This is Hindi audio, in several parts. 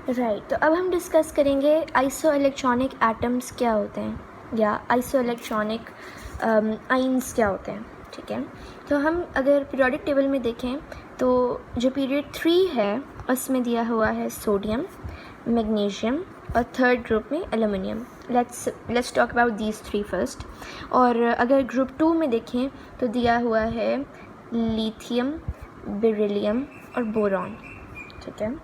राइट, तो अब हम डिस्कस करेंगे आइसो इलेक्ट्रॉनिक एटम्स क्या होते हैं या आइसो इलेक्ट्रॉनिक आइंस क्या होते हैं। ठीक है, तो हम अगर पीरियोडिक टेबल में देखें तो जो पीरियड 3 है उसमें दिया हुआ है सोडियम, मैग्नीशियम और थर्ड ग्रुप में aluminium. Let's talk about these 3 first. और अगर ग्रुप 2 में देखें तो दिया हुआ है लिथियम, बेरिलियम और बोरॉन। ठीक है,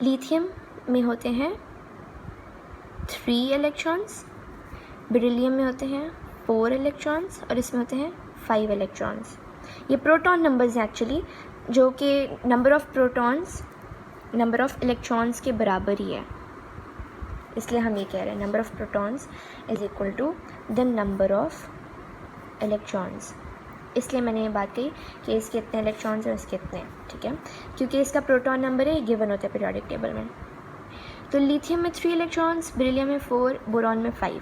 लिथियम में होते हैं 3 इलेक्ट्रॉन्स, बेरिलियम में होते हैं 4 इलेक्ट्रॉन्स और इसमें होते हैं 5 इलेक्ट्रॉन्स। ये प्रोटॉन नंबर्स हैं एक्चुअली, जो कि number of protons number of electrons के बराबर ही है, इसलिए हम ये कह रहे हैं number of protons is equal to the number of electrons. इसलिए मैंने ये बात कही कि इसके इतने इलेक्ट्रॉन्स और इसके इतने। ठीक है, क्योंकि इसका प्रोटॉन नंबर है गिवन होता है पीरियोडिक टेबल में। तो लिथियम में 3 इलेक्ट्रॉन्स, बेरिलियम में 4, बोरॉन में 5,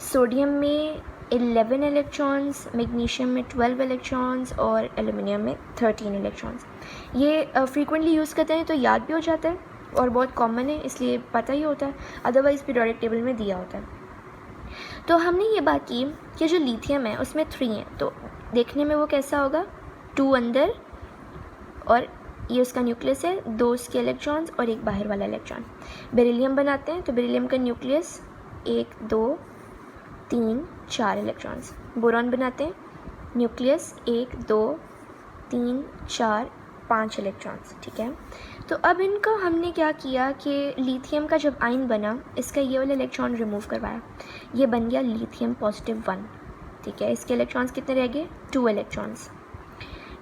सोडियम में 11 इलेक्ट्रॉन्स, मैग्नीशियम में 12 इलेक्ट्रॉन्स और एल्युमिनियम में 13 इलेक्ट्रॉन्स। ये फ्रीक्वेंटली यूज़ करते हैं तो याद भी हो जाता है और बहुत कॉमन है, इसलिए पता ही होता है, अदरवाइज़ पीरियोडिक टेबल में दिया होता है। तो हमने ये बात की कि जो लिथियम है उसमें 3 हैं, तो देखने में वो कैसा होगा, 2 अंदर और ये उसका न्यूक्लियस है, 2 उसके इलेक्ट्रॉन्स और एक बाहर वाला इलेक्ट्रॉन। बेरिलियम बनाते हैं तो बेरिलियम का न्यूक्लियस 1 2 3 4 इलेक्ट्रॉन्स। बोरॉन बनाते हैं, न्यूक्लियस 1 2 3 4 5 इलेक्ट्रॉन्स। ठीक है, तो अब इनको हमने क्या किया कि लिथियम का जब आयन बना, इसका ये वाला इलेक्ट्रॉन रिमूव करवाया, ये बन गया लिथियम +1। ठीक है, इसके इलेक्ट्रॉन्स कितने रह गए, 2 इलेक्ट्रॉन्स।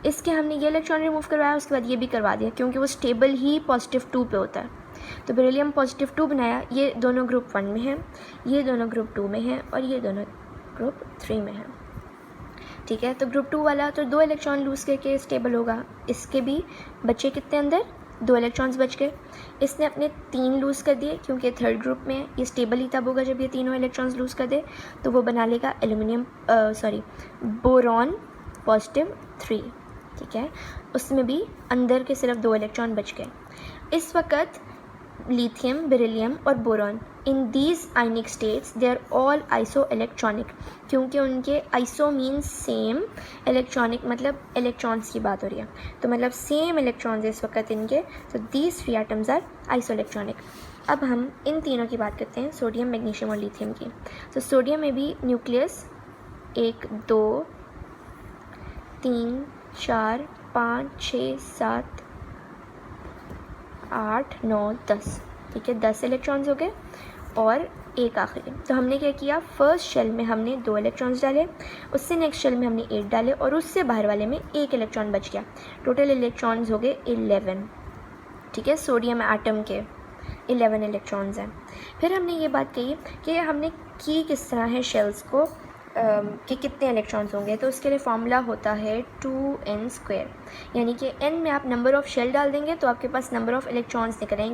इसके हमने ये इलेक्ट्रॉन रिमूव करवाया, उसके बाद ये भी करवा दिया क्योंकि वो स्टेबल ही +2 पे होता है। तो बेरिलियम +2 बनाया, ये दोनों ग्रुप 1 में हैं, ये दोनों ग्रुप 2 में हैं और ये दोनों ग्रुप 3 में हैं। ठीक है, तो ग्रुप 2 वाला तो 2 इलेक्ट्रॉन लूज़ करके स्टेबल होगा, इसके भी बचे कितने अंदर, 2 इलेक्ट्रॉन्स बच गए। इसने अपने 3 लूज़ कर दिए क्योंकि थर्ड ग्रुप में ये स्टेबल ही तब होगा जब ये तीनों इलेक्ट्रॉन्स लूज़ कर दे, तो वो बना लेगा बोरॉन +3। ठीक है, उसमें भी अंदर के सिर्फ 2 इलेक्ट्रॉन बच गए। इस वक्त लिथियम, बेरिलियम और boron, in these ionic states they are all isoelectronic, क्योंकि उनके आइसो मीन्स सेम, इलेक्ट्रॉनिक मतलब इलेक्ट्रॉन्स की बात हो रही है, तो मतलब सेम इलेक्ट्रॉन्स इस वक्त इनके, तो these 3 atoms are isoelectronic. अब हम इन तीनों की बात करते हैं, सोडियम, मैग्नीशियम और लिथियम की। तो सोडियम में भी न्यूक्लियस 1 2 3 4 5 6 7 8 9 10। ठीक है, 10 इलेक्ट्रॉन्स हो गए और एक आखिरी। तो हमने क्या किया, फर्स्ट शेल में हमने 2 इलेक्ट्रॉन्स डाले, उससे नेक्स्ट शेल में हमने 8 डाले और उससे बाहर वाले में 1 इलेक्ट्रॉन बच गया। टोटल इलेक्ट्रॉन्स हो गए 11। ठीक है, सोडियम एटम के 11 इलेक्ट्रॉन्स हैं। फिर हमने ये बात कही कि हमने की किस तरह है शेल्स को, कि कितने इलेक्ट्रॉन्स होंगे, तो उसके लिए फॉर्मूला होता है 2n², यानी कि n में आप नंबर ऑफ़ शेल डाल देंगे तो आपके पास नंबर ऑफ़ इलेक्ट्रॉन्स निकल आएंगे